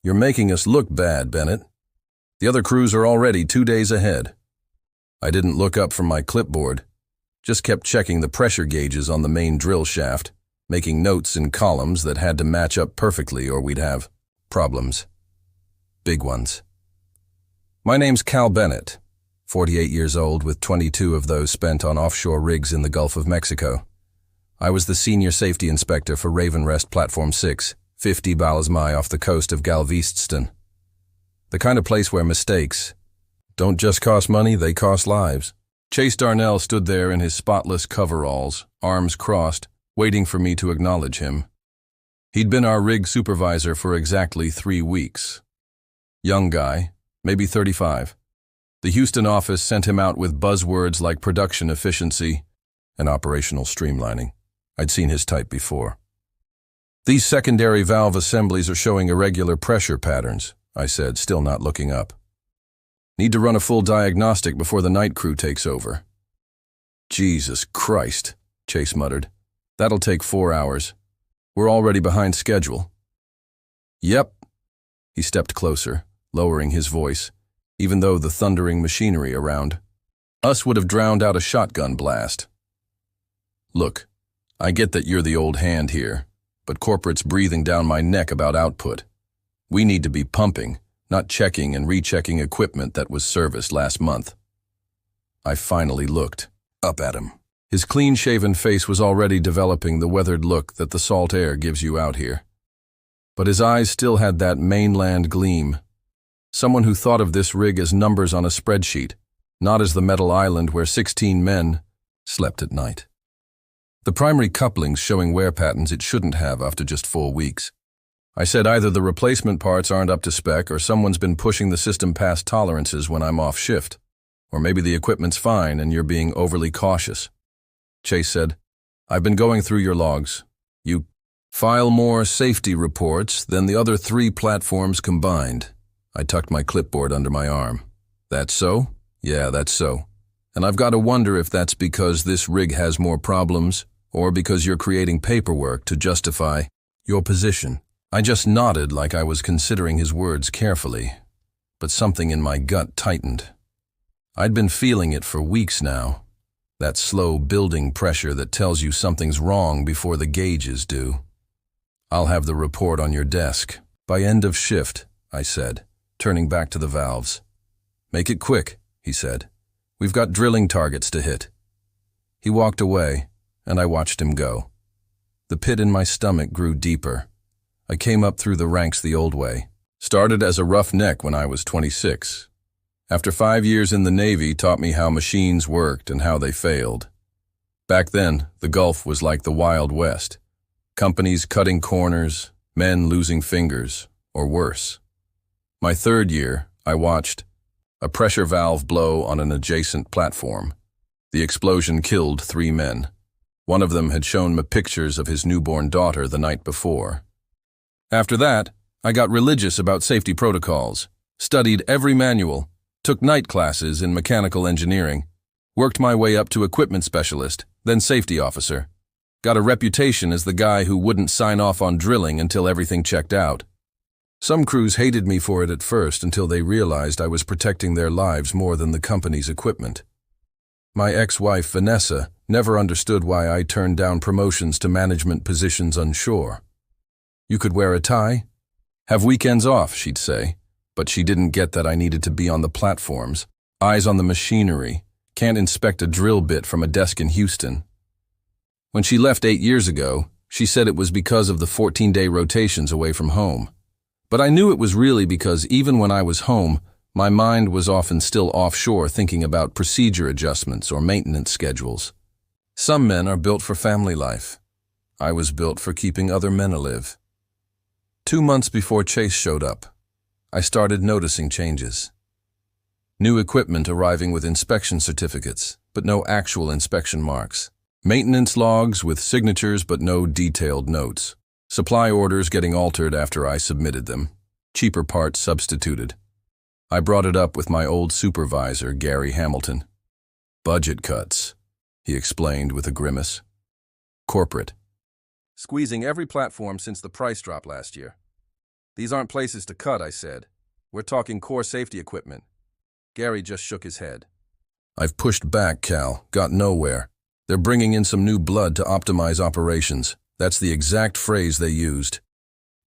You're making us look bad, Bennett. The other crews are already 2 days ahead. I didn't look up from my clipboard, just kept checking the pressure gauges on the main drill shaft, making notes in columns that had to match up perfectly or we'd have problems. Big ones. My name's Cal Bennett, 48 years old with 22 of those spent on offshore rigs in the Gulf of Mexico. I was the senior safety inspector for Raven Rest Platform 6, 50 Balasmai off the coast of Galveston. The kind of place where mistakes don't just cost money, they cost lives. Chase Darnell stood there in his spotless coveralls, arms crossed, waiting for me to acknowledge him. He'd been our rig supervisor for exactly 3 weeks. Young guy, maybe 35. The Houston office sent him out with buzzwords like production efficiency and operational streamlining. I'd seen his type before. These secondary valve assemblies are showing irregular pressure patterns, I said, still not looking up. Need to run a full diagnostic before the night crew takes over. Jesus Christ, Chase muttered. That'll take 4 hours. We're already behind schedule. Yep. He stepped closer, lowering his voice, even though the thundering machinery around us would have drowned out a shotgun blast. Look, I get that you're the old hand here, but corporate's breathing down my neck about output. We need to be pumping, not checking and rechecking equipment that was serviced last month. I finally looked up at him. His clean-shaven face was already developing the weathered look that the salt air gives you out here. But his eyes still had that mainland gleam. Someone who thought of this rig as numbers on a spreadsheet, not as the metal island where 16 men slept at night. The primary coupling's showing wear patterns it shouldn't have after just 4 weeks. I said either the replacement parts aren't up to spec or someone's been pushing the system past tolerances when I'm off shift. Or maybe the equipment's fine and you're being overly cautious. Chase said, I've been going through your logs. You file more safety reports than the other 3 platforms combined. I tucked my clipboard under my arm. That's so? Yeah, that's so. And I've got to wonder if that's because this rig has more problems or because you're creating paperwork to justify your position. I just nodded like I was considering his words carefully, but something in my gut tightened. I'd been feeling it for weeks now, that slow building pressure that tells you something's wrong before the gauges do. I'll have the report on your desk by end of shift, I said, turning back to the valves. Make it quick, he said. We've got drilling targets to hit. He walked away, and I watched him go. The pit in my stomach grew deeper. I came up through the ranks the old way. Started as a roughneck when I was 26. After 5 years in the Navy taught me how machines worked and how they failed. Back then, the Gulf was like the Wild West. Companies cutting corners, men losing fingers, or worse. My 3rd year, I watched a pressure valve blow on an adjacent platform. The explosion killed 3 men. One of them had shown me pictures of his newborn daughter the night before. After that, I got religious about safety protocols, studied every manual, took night classes in mechanical engineering, worked my way up to equipment specialist, then safety officer. Got a reputation as the guy who wouldn't sign off on drilling until everything checked out. Some crews hated me for it at first until they realized I was protecting their lives more than the company's equipment. My ex-wife, Vanessa, never understood why I turned down promotions to management positions on shore. You could wear a tie, have weekends off, she'd say, but she didn't get that I needed to be on the platforms, eyes on the machinery, can't inspect a drill bit from a desk in Houston. When she left 8 years ago, she said it was because of the 14-day rotations away from home. But I knew it was really because even when I was home, my mind was often still offshore thinking about procedure adjustments or maintenance schedules. Some men are built for family life. I was built for keeping other men alive. 2 months before Chase showed up, I started noticing changes. New equipment arriving with inspection certificates, but no actual inspection marks. Maintenance logs with signatures but no detailed notes. Supply orders getting altered after I submitted them. Cheaper parts substituted. I brought it up with my old supervisor, Gary Hamilton. Budget cuts, he explained with a grimace. Corporate. Squeezing every platform since the price drop last year. These aren't places to cut, I said. We're talking core safety equipment. Gary just shook his head. I've pushed back, Cal. Got nowhere. They're bringing in some new blood to optimize operations. That's the exact phrase they used.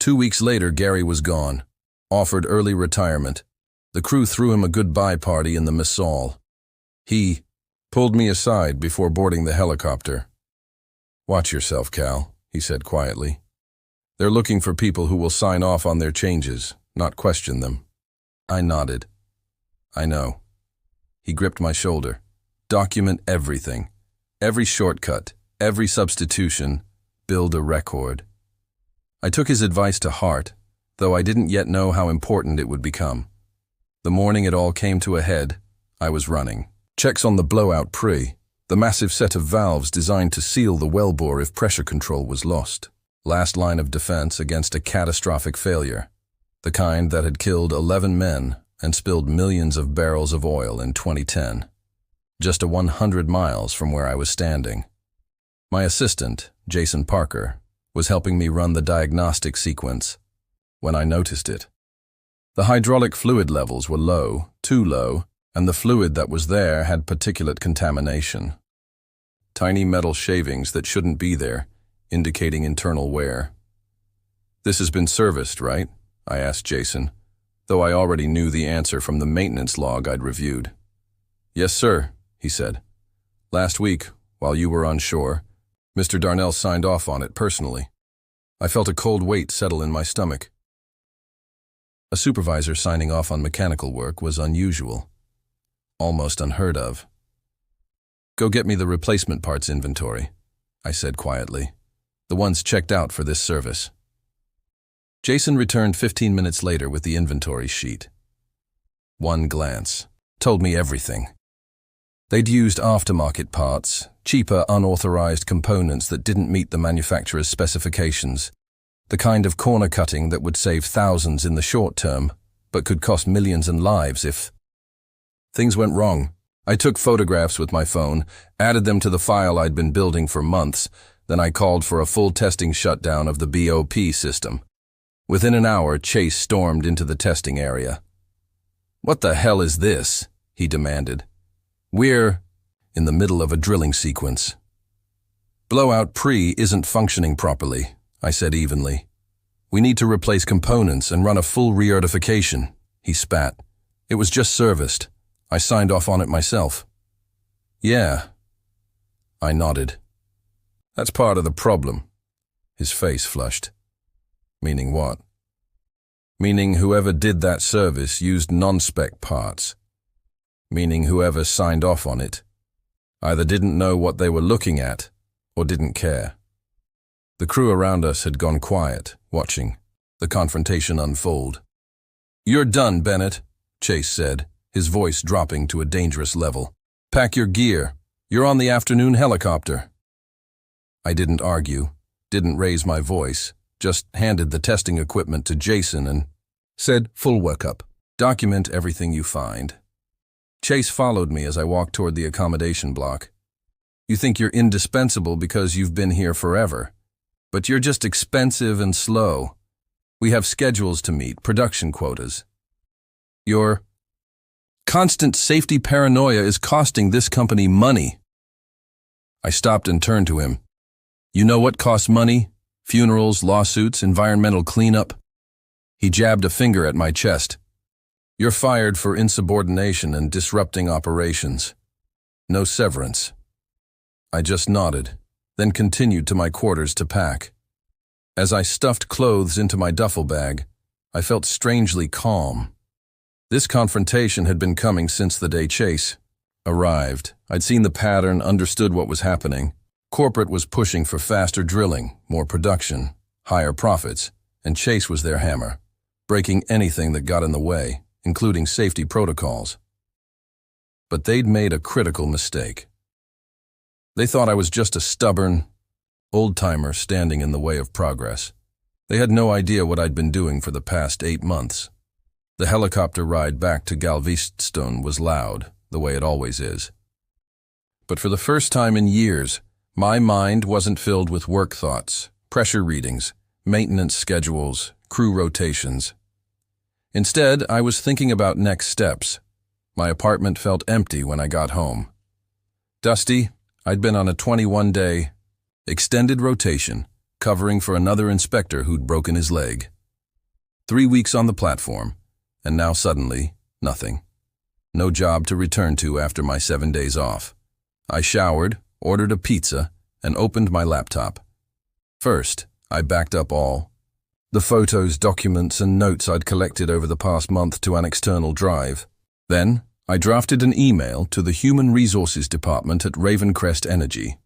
2 weeks later, Gary was gone. Offered early retirement. The crew threw him a goodbye party in the Missal. He pulled me aside before boarding the helicopter. Watch yourself, Cal, he said quietly. They're looking for people who will sign off on their changes, not question them. I nodded. I know. He gripped my shoulder. Document everything. Every shortcut, every substitution, build a record. I took his advice to heart, though I didn't yet know how important it would become. The morning it all came to a head, I was running. Checks on the blowout pre, the massive set of valves designed to seal the wellbore if pressure control was lost. Last line of defense against a catastrophic failure, the kind that had killed 11 men and spilled millions of barrels of oil in 2010, just 100 miles from where I was standing. My assistant, Jason Parker, was helping me run the diagnostic sequence when I noticed it. The hydraulic fluid levels were low, too low, and the fluid that was there had particulate contamination. Tiny metal shavings that shouldn't be there, indicating internal wear. This has been serviced, right? I asked Jason, though I already knew the answer from the maintenance log I'd reviewed. Yes, sir, he said. Last week, while you were on shore, Mr. Darnell signed off on it personally. I felt a cold weight settle in my stomach. A supervisor signing off on mechanical work was unusual, almost unheard of. Go get me the replacement parts inventory, I said quietly. The ones checked out for this service. Jason returned 15 minutes later with the inventory sheet. One glance told me everything. They'd used aftermarket parts, cheaper unauthorized components that didn't meet the manufacturer's specifications, the kind of corner cutting that would save thousands in the short term, but could cost millions in lives if things went wrong. I took photographs with my phone, added them to the file I'd been building for months, then I called for a full testing shutdown of the BOP system. Within an hour, Chase stormed into the testing area. "What the hell is this?" he demanded. "We're in the middle of a drilling sequence." "Blowout pre isn't functioning properly," I said evenly. "We need to replace components and run a full re-certification," he spat. "It was just serviced. I signed off on it myself." "Yeah." I nodded. "That's part of the problem." His face flushed. "Meaning what?" "Meaning whoever did that service used non-spec parts. Meaning whoever signed off on it either didn't know what they were looking at or didn't care." The crew around us had gone quiet, watching the confrontation unfold. "You're done, Bennett," Chase said, his voice dropping to a dangerous level. "Pack your gear. You're on the afternoon helicopter." I didn't argue, didn't raise my voice, just handed the testing equipment to Jason and said, "Full workup. Document everything you find." Chase followed me as I walked toward the accommodation block. "You think you're indispensable because you've been here forever, but you're just expensive and slow. We have schedules to meet, production quotas. Your constant safety paranoia is costing this company money." I stopped and turned to him. "You know what costs money? Funerals, lawsuits, environmental cleanup." He jabbed a finger at my chest. "You're fired for insubordination and disrupting operations. No severance." I just nodded, then continued to my quarters to pack. As I stuffed clothes into my duffel bag, I felt strangely calm. This confrontation had been coming since the day Chase arrived. I'd seen the pattern, understood what was happening. Corporate was pushing for faster drilling, more production, higher profits, and Chase was their hammer, breaking anything that got in the way, including safety protocols. But they'd made a critical mistake. They thought I was just a stubborn old-timer standing in the way of progress. They had no idea what I'd been doing for the past 8 months. The helicopter ride back to Galveston was loud, the way it always is. But for the first time in years, my mind wasn't filled with work thoughts, pressure readings, maintenance schedules, crew rotations. Instead, I was thinking about next steps. My apartment felt empty when I got home. Dusty, I'd been on a 21-day extended rotation, covering for another inspector who'd broken his leg. 3 weeks on the platform, and now suddenly, nothing. No job to return to after my 7 days off. I showered, ordered a pizza, and opened my laptop. First, I backed up all the photos, documents, and notes I'd collected over the past month to an external drive. Then, I drafted an email to the Human Resources Department at Ravencrest Energy.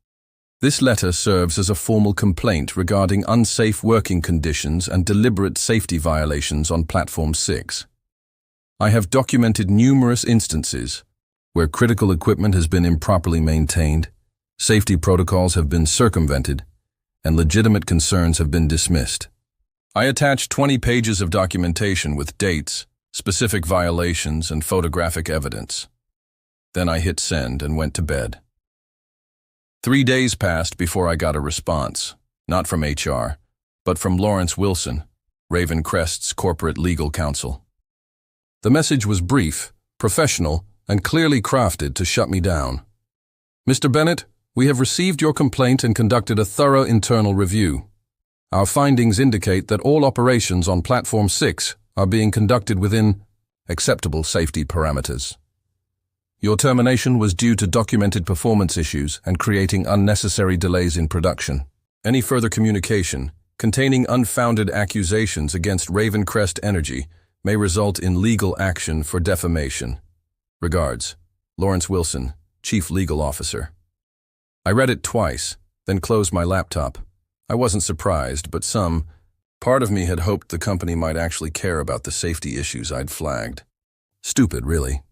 This letter serves as a formal complaint regarding unsafe working conditions and deliberate safety violations on Platform 6. I have documented numerous instances where critical equipment has been improperly maintained, safety protocols have been circumvented, and legitimate concerns have been dismissed. I attached 20 pages of documentation with dates, specific violations, and photographic evidence. Then I hit send and went to bed. 3 days passed before I got a response, not from HR, but from Lawrence Wilson, Ravencrest's corporate legal counsel. The message was brief, professional, and clearly crafted to shut me down. Mr. Bennett, we have received your complaint and conducted a thorough internal review. Our findings indicate that all operations on Platform 6 are being conducted within acceptable safety parameters. Your termination was due to documented performance issues and creating unnecessary delays in production. Any further communication containing unfounded accusations against Ravencrest Energy may result in legal action for defamation. Regards, Lawrence Wilson, Chief Legal Officer. I read it twice, then closed my laptop. I wasn't surprised, but part of me had hoped the company might actually care about the safety issues I'd flagged. Stupid, really.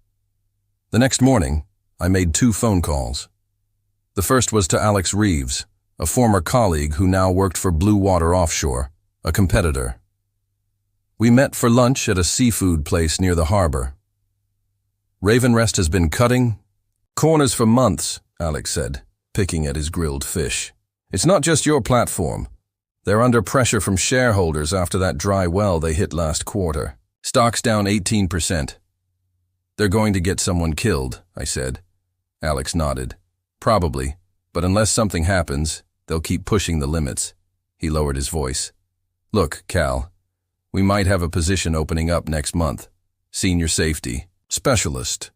The next morning, I made 2 phone calls. The first was to Alex Reeves, a former colleague who now worked for Blue Water Offshore, a competitor. We met for lunch at a seafood place near the harbor. Ravenrest has been cutting corners for months, Alex said, picking at his grilled fish. It's not just your platform. They're under pressure from shareholders after that dry well they hit last quarter. Stock's down 18%. They're going to get someone killed, I said. Alex nodded. Probably, but unless something happens, they'll keep pushing the limits. He lowered his voice. Look, Cal, we might have a position opening up next month. Senior Safety Specialist.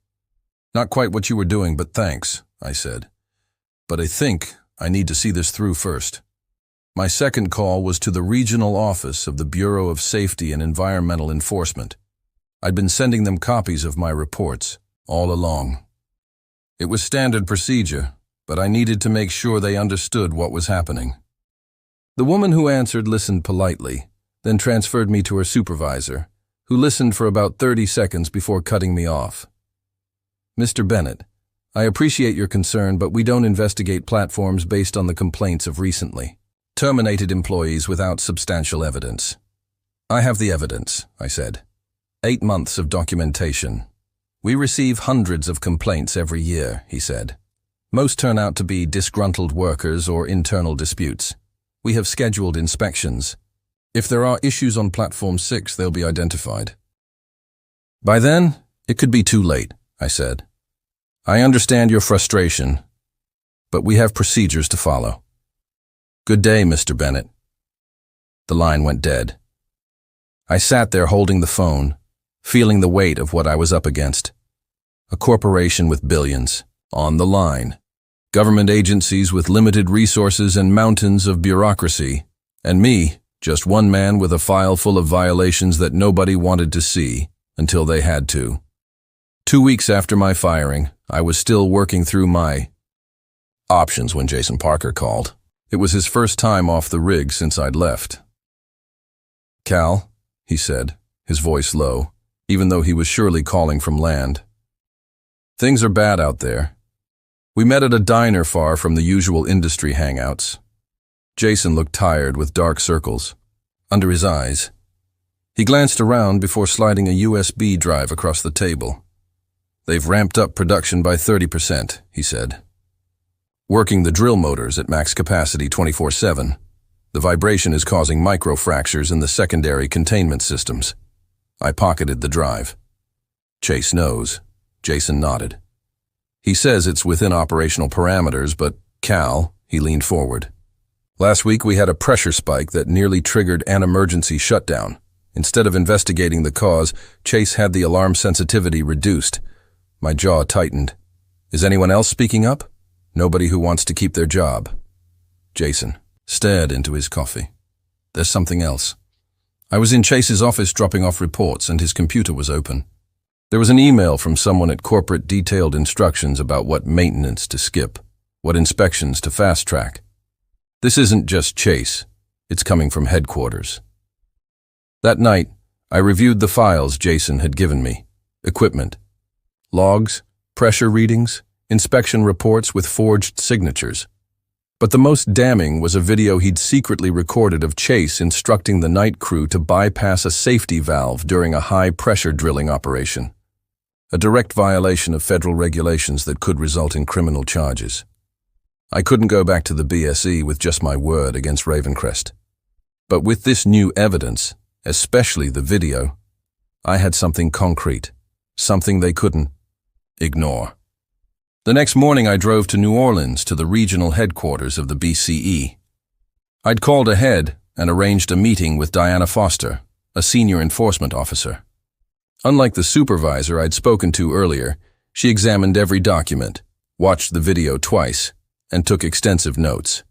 Not quite what you were doing, but thanks, I said. But I think I need to see this through first. My second call was to the regional office of the Bureau of Safety and Environmental Enforcement. I'd been sending them copies of my reports all along. It was standard procedure, but I needed to make sure they understood what was happening. The woman who answered listened politely, then transferred me to her supervisor, who listened for about 30 seconds before cutting me off. Mr. Bennett, I appreciate your concern, but we don't investigate platforms based on the complaints of recently terminated employees without substantial evidence. I have the evidence, I said. 8 months of documentation. We receive hundreds of complaints every year, he said. Most turn out to be disgruntled workers or internal disputes. We have scheduled inspections. If there are issues on Platform 6, they'll be identified. By then, it could be too late, I said. I understand your frustration, but we have procedures to follow. Good day, Mr. Bennett. The line went dead. I sat there holding the phone, feeling the weight of what I was up against. A corporation with billions, on the line. Government agencies with limited resources and mountains of bureaucracy. And me, just one man with a file full of violations that nobody wanted to see until they had to. 2 weeks after my firing, I was still working through my options when Jason Parker called. It was his first time off the rig since I'd left. Cal, he said, his voice low, even though he was surely calling from land. Things are bad out there. We met at a diner far from the usual industry hangouts. Jason looked tired with dark circles under his eyes. He glanced around before sliding a USB drive across the table. They've ramped up production by 30%, he said. Working the drill motors at max capacity 24/7. The vibration is causing microfractures in the secondary containment systems. I pocketed the drive. Chase knows. Jason nodded. He says it's within operational parameters, but Cal, he leaned forward. Last week we had a pressure spike that nearly triggered an emergency shutdown. Instead of investigating the cause, Chase had the alarm sensitivity reduced. My jaw tightened. Is anyone else speaking up? Nobody who wants to keep their job. Jason stared into his coffee. There's something else. I was in Chase's office dropping off reports and his computer was open. There was an email from someone at corporate detailed instructions about what maintenance to skip, what inspections to fast track. This isn't just Chase. It's coming from headquarters. That night, I reviewed the files Jason had given me. Equipment, logs, pressure readings, inspection reports with forged signatures. But the most damning was a video he'd secretly recorded of Chase instructing the night crew to bypass a safety valve during a high-pressure drilling operation. A direct violation of federal regulations that could result in criminal charges. I couldn't go back to the BSE with just my word against Ravencrest. But with this new evidence, especially the video, I had something concrete, something they couldn't ignore. The next morning I drove to New Orleans to the regional headquarters of the BCE. I'd called ahead and arranged a meeting with Diana Foster, a senior enforcement officer. Unlike the supervisor I'd spoken to earlier, she examined every document, watched the video twice, and took extensive notes.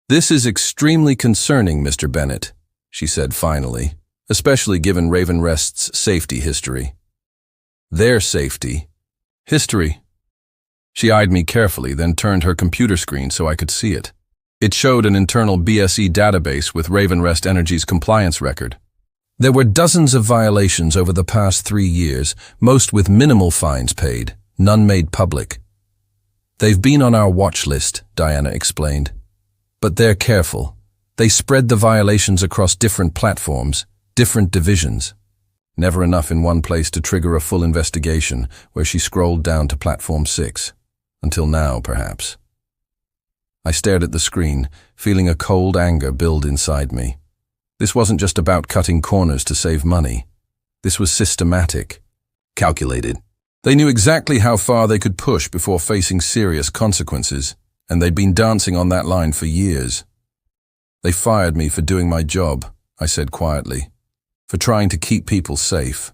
"This is extremely concerning, Mr. Bennett," she said finally, especially given Ravenrest's safety history. Their safety. History. She eyed me carefully, then turned her computer screen so I could see it. It showed an internal BSE database with Ravenrest Energy's compliance record. There were dozens of violations over the past 3 years, most with minimal fines paid, none made public. "They've been on our watch list," Diana explained. "But they're careful. They spread the violations across different platforms, different divisions. Never enough in one place to trigger a full investigation," where she scrolled down to Platform 6. Until now, perhaps. I stared at the screen, feeling a cold anger build inside me. This wasn't just about cutting corners to save money. This was systematic, calculated. They knew exactly how far they could push before facing serious consequences, and they'd been dancing on that line for years. "They fired me for doing my job," I said quietly, "for trying to keep people safe."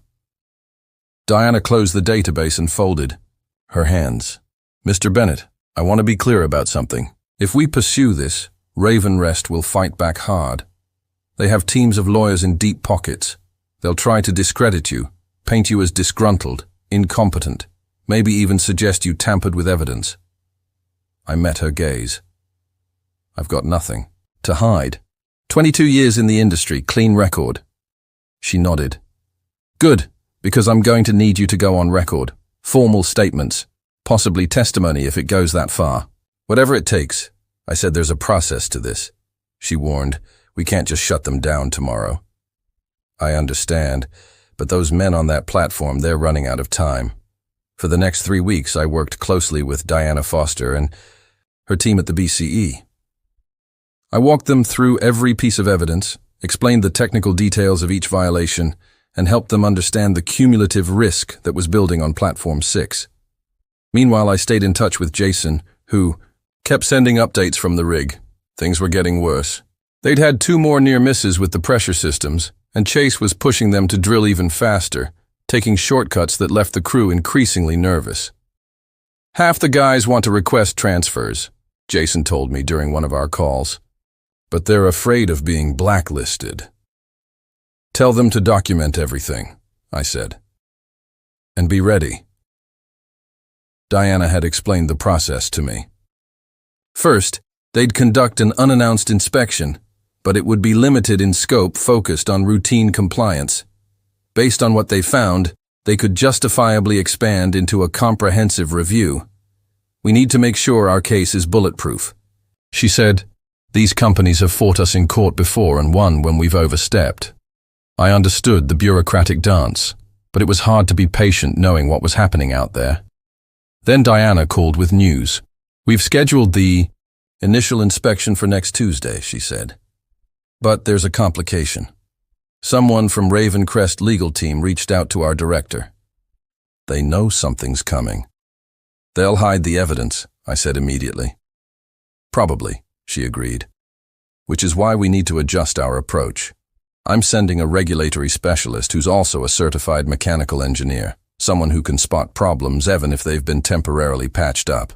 Diana closed the database and folded her hands. "Mr. Bennett, I want to be clear about something. If we pursue this, Ravenrest will fight back hard. They have teams of lawyers in deep pockets. They'll try to discredit you, paint you as disgruntled, incompetent, maybe even suggest you tampered with evidence." I met her gaze. "I've got nothing to hide. 22 years in the industry, clean record." She nodded. "Good, because I'm going to need you to go on record. Formal statements, possibly testimony if it goes that far. Whatever it takes." I said, "There's a process to this." She warned, "We can't just shut them down tomorrow." "I understand, but those men on that platform, they're running out of time." For the next 3 weeks, I worked closely with Diana Foster and her team at the BCE. I walked them through every piece of evidence, explained the technical details of each violation, and helped them understand the cumulative risk that was building on Platform 6. Meanwhile, I stayed in touch with Jason, who kept sending updates from the rig. Things were getting worse. They'd had 2 more near misses with the pressure systems, and Chase was pushing them to drill even faster, taking shortcuts that left the crew increasingly nervous. "Half the guys want to request transfers," Jason told me during one of our calls. "But they're afraid of being blacklisted." "Tell them to document everything," I said. "And be ready." Diana had explained the process to me. First, they'd conduct an unannounced inspection, but it would be limited in scope, focused on routine compliance. Based on what they found, they could justifiably expand into a comprehensive review. "We need to make sure our case is bulletproof," she said. "These companies have fought us in court before and won when we've overstepped." I understood the bureaucratic dance, but it was hard to be patient knowing what was happening out there. Then Diana called with news. "We've scheduled the initial inspection for next Tuesday," she said. But there's a complication. Someone from Ravencrest legal team reached out to our director. They know something's coming. They'll hide the evidence, I said immediately. Probably, she agreed. Which is why we need to adjust our approach. I'm sending a regulatory specialist who's also a certified mechanical engineer, someone who can spot problems even if they've been temporarily patched up.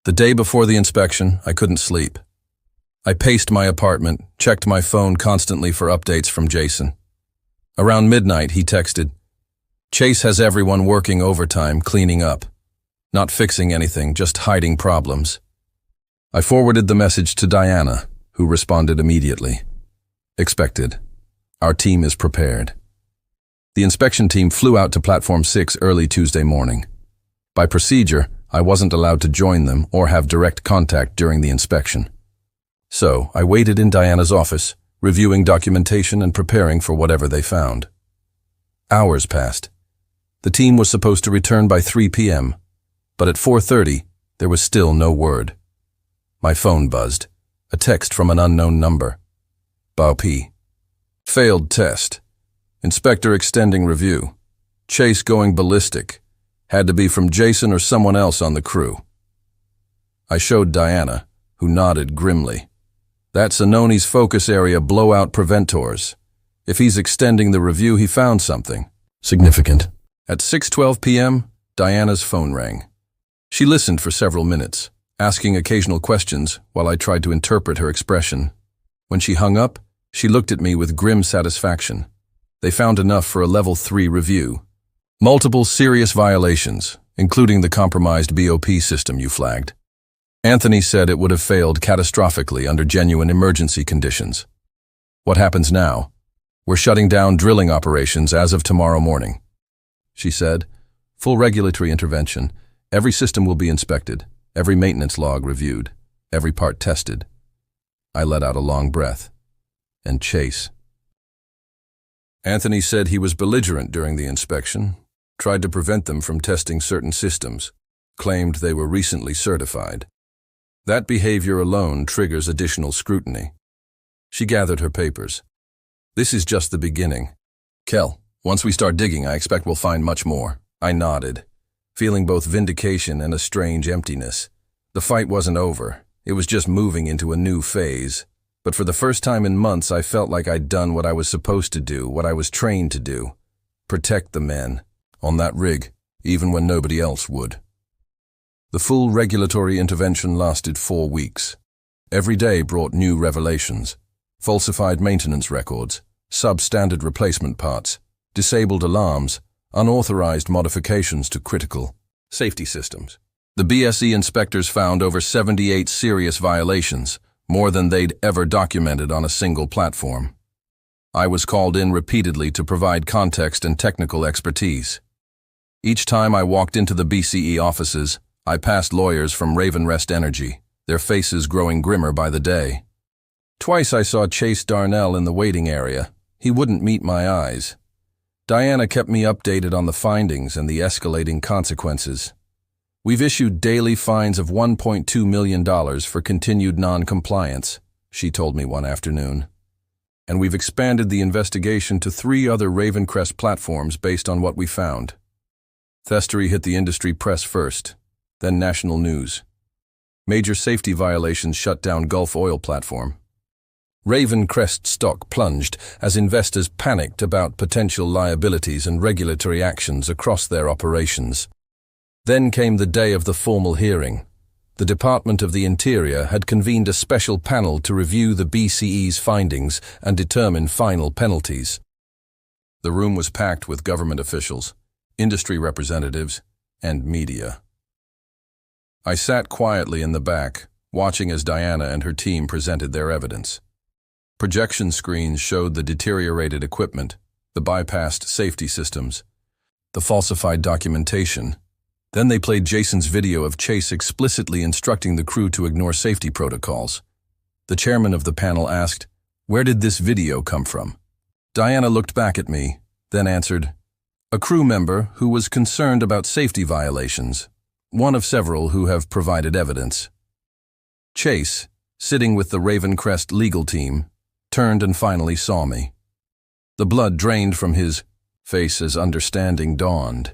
The day before the inspection, I couldn't sleep. I paced my apartment, checked my phone constantly for updates from Jason. Around midnight, he texted, "Chase has everyone working overtime, cleaning up. Not fixing anything, just hiding problems." I forwarded the message to Diana, who responded immediately. Expected. Our team is prepared. The inspection team flew out to Platform 6 early Tuesday morning. By procedure, I wasn't allowed to join them or have direct contact during the inspection. So, I waited in Diana's office, reviewing documentation and preparing for whatever they found. Hours passed. The team was supposed to return by 3 p.m., but at 4:30, there was still no word. My phone buzzed. A text from an unknown number. Bao P. Failed test. Inspector extending review. Chase going ballistic. Had to be from Jason or someone else on the crew. I showed Diana, who nodded grimly. That's Anoni's focus area blowout preventors. If he's extending the review, he found something significant. At 6:12 p.m., Diana's phone rang. She listened for several minutes, asking occasional questions while I tried to interpret her expression. When she hung up, she looked at me with grim satisfaction. They found enough for a Level 3 review. Multiple serious violations, including the compromised BOP system you flagged. Anthony said it would have failed catastrophically under genuine emergency conditions. What happens now? We're shutting down drilling operations as of tomorrow morning. She said, full regulatory intervention. Every system will be inspected, every maintenance log reviewed, every part tested. I let out a long breath. And Chase. Anthony said he was belligerent during the inspection, tried to prevent them from testing certain systems, claimed they were recently certified. That behavior alone triggers additional scrutiny. She gathered her papers. This is just the beginning. Kel, once we start digging, I expect we'll find much more. I nodded, feeling both vindication and a strange emptiness. The fight wasn't over. It was just moving into a new phase. But for the first time in months, I felt like I'd done what I was supposed to do, what I was trained to do. Protect the men. On that rig, even when nobody else would. The full regulatory intervention lasted 4 weeks. Every day brought new revelations. Falsified maintenance records, substandard replacement parts, disabled alarms, unauthorized modifications to critical safety systems. The BSE inspectors found over 78 serious violations, more than they'd ever documented on a single platform. I was called in repeatedly to provide context and technical expertise. Each time I walked into the BCE offices, I passed lawyers from Ravenrest Energy, their faces growing grimmer by the day. Twice I saw Chase Darnell in the waiting area. He wouldn't meet my eyes. Diana kept me updated on the findings and the escalating consequences. We've issued daily fines of $1.2 million for continued non-compliance, she told me one afternoon. And we've expanded the investigation to 3 other Ravencrest platforms based on what we found. Thestery hit the industry press first, then national news. Major safety violations shut down Gulf Oil platform. Ravencrest stock plunged as investors panicked about potential liabilities and regulatory actions across their operations. Then came the day of the formal hearing. The Department of the Interior had convened a special panel to review the BCE's findings and determine final penalties. The room was packed with government officials, industry representatives, and media. I sat quietly in the back, watching as Diana and her team presented their evidence. Projection screens showed the deteriorated equipment, the bypassed safety systems, the falsified documentation. Then they played Jason's video of Chase explicitly instructing the crew to ignore safety protocols. The chairman of the panel asked, "Where did this video come from?" Diana looked back at me, then answered, "A crew member who was concerned about safety violations, one of several who have provided evidence." Chase, sitting with the Ravencrest legal team, turned and finally saw me. The blood drained from his face as understanding dawned.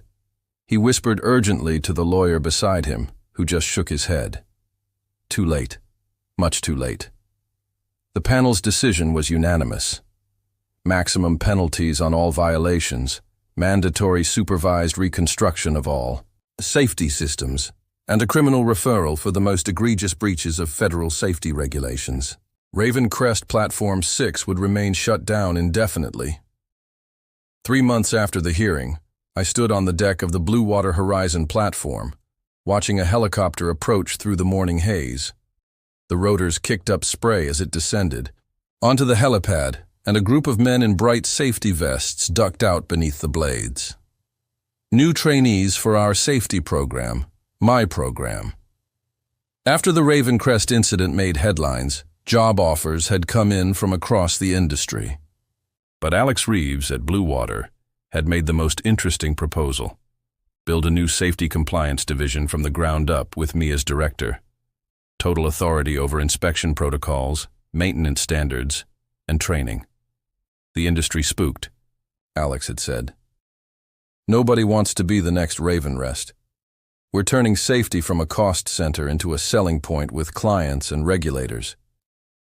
He whispered urgently to the lawyer beside him, who just shook his head. Too late. Much too late. The panel's decision was unanimous. Maximum penalties on all violations, mandatory supervised reconstruction of all safety systems, and a criminal referral for the most egregious breaches of federal safety regulations. Raven Crest Platform 6 would remain shut down indefinitely. 3 months after the hearing, I stood on the deck of the Blue Water Horizon platform, watching a helicopter approach through the morning haze. The rotors kicked up spray as it descended onto the helipad, and a group of men in bright safety vests ducked out beneath the blades. New trainees for our safety program, my program. After the Raven Crest incident made headlines, job offers had come in from across the industry. But Alex Reeves at Blue Water had made the most interesting proposal: build a new safety compliance division from the ground up with me as director. Total authority over inspection protocols, maintenance standards, and training. The industry spooked, Alex had said. Nobody wants to be the next Raven Rest. We're turning safety from a cost center into a selling point with clients and regulators.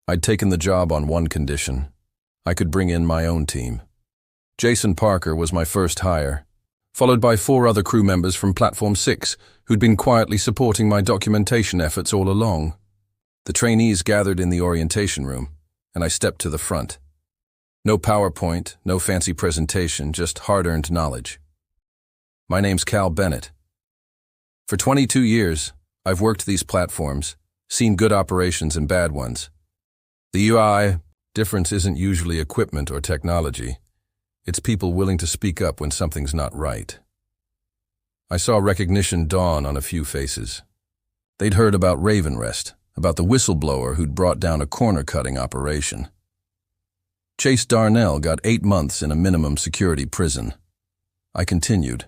I'd taken the job on one condition: I could bring in my own team. Jason Parker was my first hire, followed by 4 other crew members from Platform 6 who'd been quietly supporting my documentation efforts all along. The trainees gathered in the orientation room, and I stepped to the front. No PowerPoint, no fancy presentation, just hard-earned knowledge. My name's Cal Bennett. For 22 years, I've worked these platforms, seen good operations and bad ones. The UI difference isn't usually equipment or technology. It's people willing to speak up when something's not right. I saw recognition dawn on a few faces. They'd heard about Raven Rest, about the whistleblower who'd brought down a corner-cutting operation. Chase Darnell got 8 months in a minimum security prison. I continued.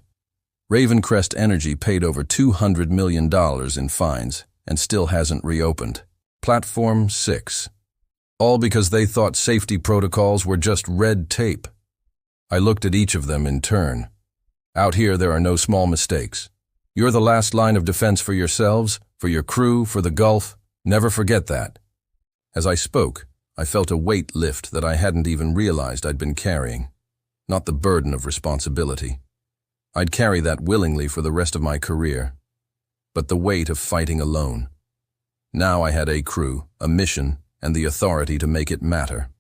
Raven Crest Energy paid over $200 million in fines and still hasn't reopened. Platform 6. All because they thought safety protocols were just red tape. I looked at each of them in turn. Out here, there are no small mistakes. You're the last line of defense for yourselves, for your crew, for the Gulf. Never forget that. As I spoke, I felt a weight lift that I hadn't even realized I'd been carrying. Not the burden of responsibility. I'd carry that willingly for the rest of my career. But the weight of fighting alone. Now I had a crew, a mission, and the authority to make it matter.